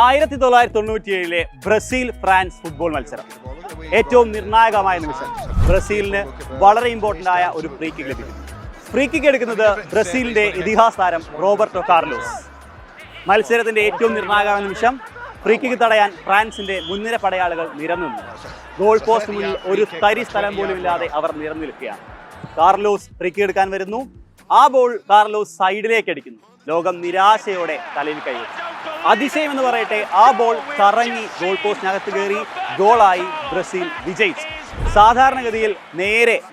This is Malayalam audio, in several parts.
1997 ബ്രസീൽ ഫ്രാൻസ് ഫുട്ബോൾ മത്സരം ഏറ്റവും നിർണായകമായ നിമിഷം. ബ്രസീലിന് വളരെ ഇമ്പോർട്ടന്റ് ആയ ഒരു ഫ്രീ കിക്ക് ലഭിക്കുന്നു. ഫ്രീ കിക്ക് എടുക്കുന്നത് ബ്രസീലിന്റെ ഇതിഹാസ താരം റോബർട്ടോ കാർലോസ്. മത്സരത്തിന്റെ ഏറ്റവും നിർണായകമായ നിമിഷം. ഫ്രീ കിക്ക് തടയാൻ ഫ്രാൻസിന്റെ മുൻനിര പടയാളികൾ നിരന്നുനിന്നു. ഗോൾ പോസ്റ്റ് മുന്നിൽ ഒരു തരി സ്ഥലം പോലും ഇല്ലാതെ അവർ നിരന്നു നിൽക്കുകയാണ്. കാർലോസ് ഫ്രീ കിക്ക് എടുക്കാൻ വരുന്നു. ആ ബോൾ കാർലോസ് സൈഡിലേക്ക് അടിക്കുന്നു. ലോകം നിരാശയോടെ തലയിൽ കൈവച്ചു. അതിശയം എന്ന് പറയട്ടെ, ആ ബോൾ കറങ്ങി ഗോൾ പോസ്റ്റിനകത്ത് കയറി ഗോളായി ബ്രസീൽ വിജയിച്ചു. സാധാരണഗതിയിൽ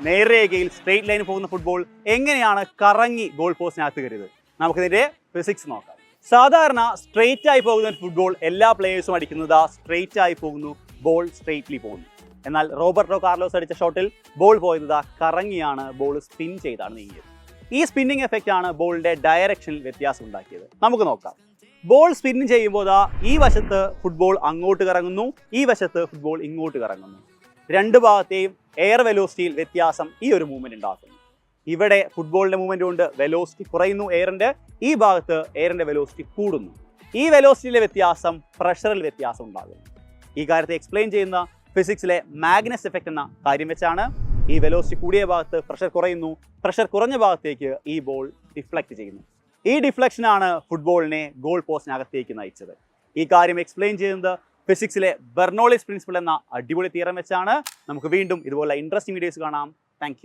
നേർരേഖയിൽ സ്ട്രെയിറ്റ് ലൈനിൽ പോകുന്ന ഫുട്ബോൾ എങ്ങനെയാണ് കറങ്ങി ഗോൾ പോസ്റ്റിനകത്ത് കയറിയത്? നമുക്കിതിന്റെ ഫിസിക്സ് നോക്കാം. സാധാരണ സ്ട്രെയിറ്റ് ആയി പോകുന്ന ഫുട്ബോൾ എല്ലാ പ്ലേയേഴ്സും അടിക്കുന്നത് സ്ട്രെയിറ്റ് ആയി പോകുന്നു, ബോൾ സ്ട്രെയിറ്റ്ലി പോകുന്നു. എന്നാൽ റോബർട്ടോ കാർലോസ് അടിച്ച ഷോട്ടിൽ ബോൾ പോയത് കറങ്ങിയാണ്, ബോൾ സ്പിൻ ചെയ്താണ് നീങ്ങിയത്. ഈ സ്പിന്നിങ് എഫക്റ്റ് ആണ് ബോളിന്റെ ഡയറക്ഷനിൽ വ്യത്യാസം ഉണ്ടാക്കിയത്. നമുക്ക് നോക്കാം. ബോൾ സ്പിൻ ചെയ്യുമ്പോൾ ഈ വശത്ത് ഫുട്ബോൾ അങ്ങോട്ട് കറങ്ങുന്നു, ഈ വശത്ത് ഫുട്ബോൾ ഇങ്ങോട്ട് കറങ്ങുന്നു. രണ്ട് ഭാഗത്തെയും എയർ വെലോസിറ്റിയിൽ വ്യത്യാസം ഈ ഒരു മൂവ്മെന്റ് ഉണ്ടാക്കുന്നു. ഇവിടെ ഫുട്ബോളിന്റെ മൂവ്മെന്റ് കൊണ്ട് വെലോസിറ്റി കുറയുന്നു എയറിന്റെ, ഈ ഭാഗത്ത് എയറിന്റെ വെലോസിറ്റി കൂടുന്നു. ഈ വെലോസിറ്റിയിലെ വ്യത്യാസം പ്രഷറിൽ വ്യത്യാസം ഉണ്ടാകുന്നു. ഈ കാര്യത്തെ എക്സ്പ്ലെയിൻ ചെയ്യുന്ന ഫിസിക്സിലെ മാഗ്നസ് എഫക്റ്റ് എന്ന കാര്യം വെച്ചാണ്. ഈ വെലോസിറ്റി കൂടിയ ഭാഗത്ത് പ്രഷർ കുറയുന്നു, പ്രഷർ കുറഞ്ഞ ഭാഗത്തേക്ക് ഈ ബോൾ ഡിഫ്ലക്റ്റ് ചെയ്യുന്നു. ഈ ഡിഫ്ലക്ഷനാണ് ഫുട്ബോളിനെ ഗോൾ പോസ്റ്റിനകത്തേക്ക് നയിച്ചത്. ഈ കാര്യം എക്സ്പ്ലെയിൻ ചെയ്യുന്നത് ഫിസിക്സിലെ ബെർണോളിസ് പ്രിൻസിപ്പിൾ എന്ന അടിപൊളി തിയറം വെച്ചാണ്. നമുക്ക് വീണ്ടും ഇതുപോലെ ഇൻട്രസ്റ്റിംഗ് വീഡിയോസ് കാണാം. താങ്ക്